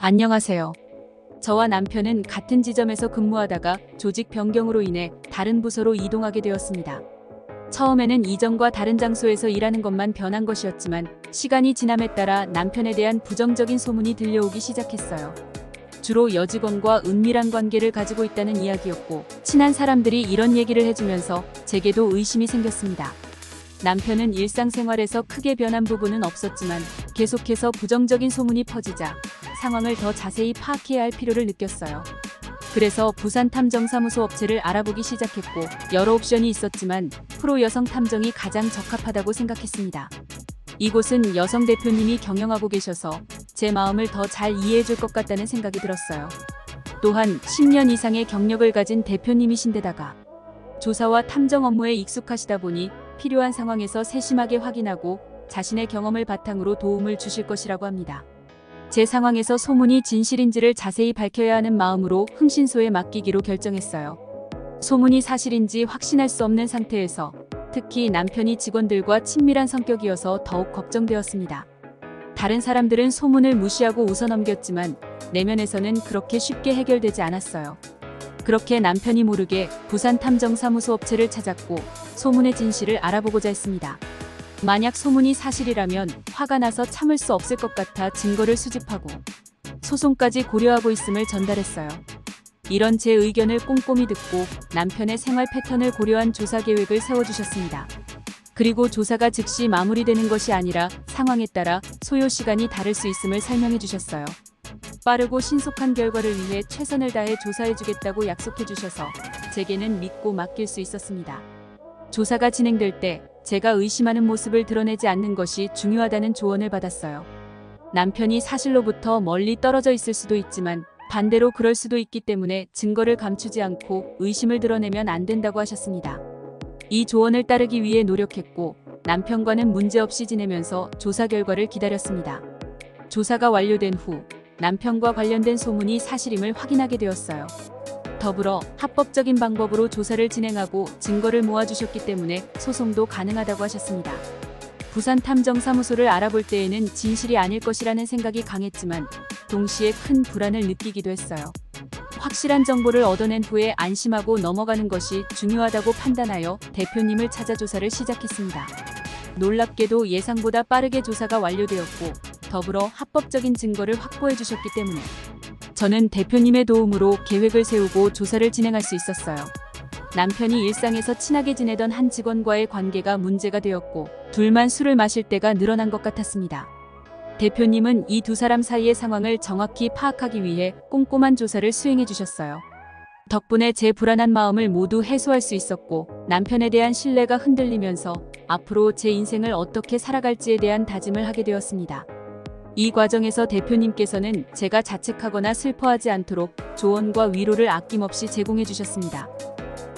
안녕하세요. 저와 남편은 같은 지점에서 근무하다가 조직 변경으로 인해 다른 부서로 이동하게 되었습니다. 처음에는 이전과 다른 장소에서 일하는 것만 변한 것이었지만 시간이 지남에 따라 남편에 대한 부정적인 소문이 들려오기 시작했어요. 주로 여직원과 은밀한 관계를 가지고 있다는 이야기였고, 친한 사람들이 이런 얘기를 해주면서 제게도 의심이 생겼습니다. 남편은 일상생활에서 크게 변한 부분은 없었지만 계속해서 부정적인 소문이 퍼지자 상황을 더 자세히 파악해야 할 필요를 느꼈어요. 그래서 부산 탐정사무소 업체를 알아보기 시작했고, 여러 옵션이 있었지만 프로 여성 탐정이 가장 적합하다고 생각했습니다. 이곳은 여성 대표님이 경영하고 계셔서 제 마음을 더 잘 이해해 줄 것 같다는 생각이 들었어요. 또한 10년 이상의 경력을 가진 대표님이신데다가 조사와 탐정 업무에 익숙하시다 보니 필요한 상황에서 세심하게 확인하고 자신의 경험을 바탕으로 도움을 주실 것이라고 합니다. 제 상황에서 소문이 진실인지를 자세히 밝혀야 하는 마음으로 흥신소에 맡기기로 결정했어요. 소문이 사실인지 확신할 수 없는 상태에서 특히 남편이 직원들과 친밀한 성격이어서 더욱 걱정되었습니다. 다른 사람들은 소문을 무시하고 웃어넘겼지만 내면에서는 그렇게 쉽게 해결되지 않았어요. 그렇게 남편이 모르게 부산 탐정사무소 업체를 찾았고 소문의 진실을 알아보고자 했습니다. 만약 소문이 사실이라면 화가 나서 참을 수 없을 것 같아 증거를 수집하고 소송까지 고려하고 있음을 전달했어요. 이런 제 의견을 꼼꼼히 듣고 남편의 생활 패턴을 고려한 조사 계획을 세워주셨습니다. 그리고 조사가 즉시 마무리되는 것이 아니라 상황에 따라 소요 시간이 다를 수 있음을 설명해 주셨어요. 빠르고 신속한 결과를 위해 최선을 다해 조사해주겠다고 약속해 주셔서 제게는 믿고 맡길 수 있었습니다. 조사가 진행될 때 제가 의심하는 모습을 드러내지 않는 것이 중요하다는 조언을 받았어요. 남편이 사실로부터 멀리 떨어져 있을 수도 있지만 반대로 그럴 수도 있기 때문에 증거를 감추지 않고 의심을 드러내면 안 된다고 하셨습니다. 이 조언을 따르기 위해 노력했고 남편과는 문제없이 지내면서 조사 결과를 기다렸습니다. 조사가 완료된 후 남편과 관련된 소문이 사실임을 확인하게 되었어요. 더불어 합법적인 방법으로 조사를 진행하고 증거를 모아주셨기 때문에 소송도 가능하다고 하셨습니다. 부산 탐정사무소를 알아볼 때에는 진실이 아닐 것이라는 생각이 강했지만 동시에 큰 불안을 느끼기도 했어요. 확실한 정보를 얻어낸 후에 안심하고 넘어가는 것이 중요하다고 판단하여 대표님을 찾아 조사를 시작했습니다. 놀랍게도 예상보다 빠르게 조사가 완료되었고 더불어 합법적인 증거를 확보해 주셨기 때문에 저는 대표님의 도움으로 계획을 세우고 조사를 진행할 수 있었어요. 남편이 일상에서 친하게 지내던 한 직원과의 관계가 문제가 되었고 둘만 술을 마실 때가 늘어난 것 같았습니다. 대표님은 이 두 사람 사이의 상황을 정확히 파악하기 위해 꼼꼼한 조사를 수행해 주셨어요. 덕분에 제 불안한 마음을 모두 해소할 수 있었고 남편에 대한 신뢰가 흔들리면서 앞으로 제 인생을 어떻게 살아갈지에 대한 다짐을 하게 되었습니다. 이 과정에서 대표님께서는 제가 자책하거나 슬퍼하지 않도록 조언과 위로를 아낌없이 제공해 주셨습니다.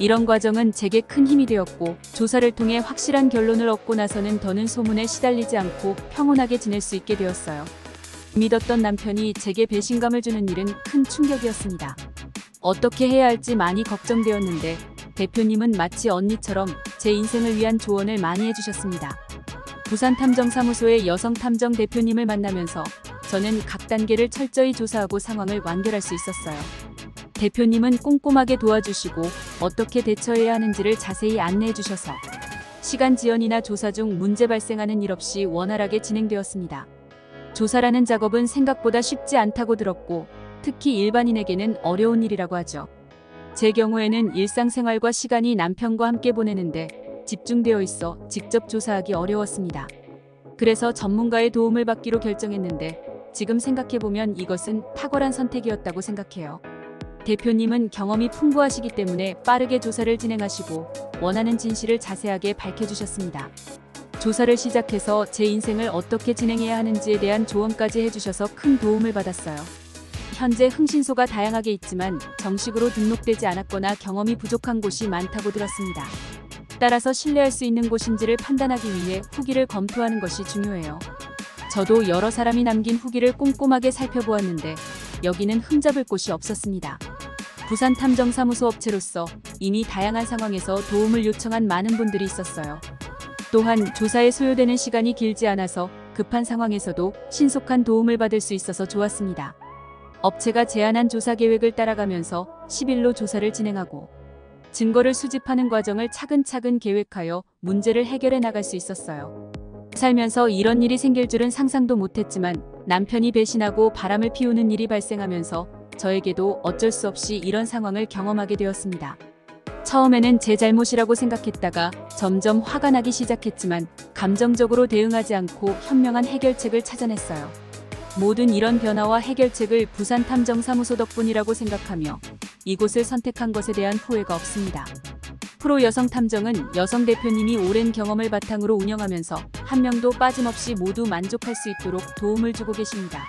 이런 과정은 제게 큰 힘이 되었고 조사를 통해 확실한 결론을 얻고 나서는 더는 소문에 시달리지 않고 평온하게 지낼 수 있게 되었어요. 믿었던 남편이 제게 배신감을 주는 일은 큰 충격이었습니다. 어떻게 해야 할지 많이 걱정되었는데 대표님은 마치 언니처럼 제 인생을 위한 조언을 많이 해주셨습니다. 부산 탐정사무소의 여성 탐정 대표님을 만나면서 저는 각 단계를 철저히 조사하고 상황을 완결할 수 있었어요. 대표님은 꼼꼼하게 도와주시고 어떻게 대처해야 하는지를 자세히 안내해 주셔서 시간 지연이나 조사 중 문제 발생하는 일 없이 원활하게 진행되었습니다. 조사라는 작업은 생각보다 쉽지 않다고 들었고 특히 일반인에게는 어려운 일이라고 하죠. 제 경우에는 일상생활과 시간이 남편과 함께 보내는데 집중되어 있어 직접 조사하기 어려웠습니다. 그래서 전문가의 도움을 받기로 결정했는데 지금 생각해보면 이것은 탁월한 선택이었다고 생각해요. 대표님은 경험이 풍부하시기 때문에 빠르게 조사를 진행하시고 원하는 진실을 자세하게 밝혀주셨습니다. 조사를 시작해서 제 인생을 어떻게 진행해야 하는지에 대한 조언까지 해주셔서 큰 도움을 받았어요. 현재 흥신소가 다양하게 있지만 정식으로 등록되지 않았거나 경험이 부족한 곳이 많다고 들었습니다. 따라서 신뢰할 수 있는 곳인지를 판단하기 위해 후기를 검토하는 것이 중요해요. 저도 여러 사람이 남긴 후기를 꼼꼼하게 살펴보았는데 여기는 흠잡을 곳이 없었습니다. 부산 탐정사무소 업체로서 이미 다양한 상황에서 도움을 요청한 많은 분들이 있었어요. 또한 조사에 소요되는 시간이 길지 않아서 급한 상황에서도 신속한 도움을 받을 수 있어서 좋았습니다. 업체가 제안한 조사 계획을 따라가면서 10일로 조사를 진행하고 증거를 수집하는 과정을 차근차근 계획하여 문제를 해결해 나갈 수 있었어요. 살면서 이런 일이 생길 줄은 상상도 못했지만 남편이 배신하고 바람을 피우는 일이 발생하면서 저에게도 어쩔 수 없이 이런 상황을 경험하게 되었습니다. 처음에는 제 잘못이라고 생각했다가 점점 화가 나기 시작했지만 감정적으로 대응하지 않고 현명한 해결책을 찾아냈어요. 모든 이런 변화와 해결책을 부산탐정사무소 덕분이라고 생각하며 이곳을 선택한 것에 대한 후회가 없습니다. 프로 여성 탐정은 여성 대표님이 오랜 경험을 바탕으로 운영하면서 한 명도 빠짐없이 모두 만족할 수 있도록 도움을 주고 계십니다.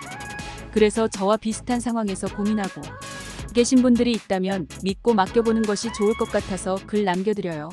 그래서 저와 비슷한 상황에서 고민하고 계신 분들이 있다면 믿고 맡겨보는 것이 좋을 것 같아서 글 남겨드려요.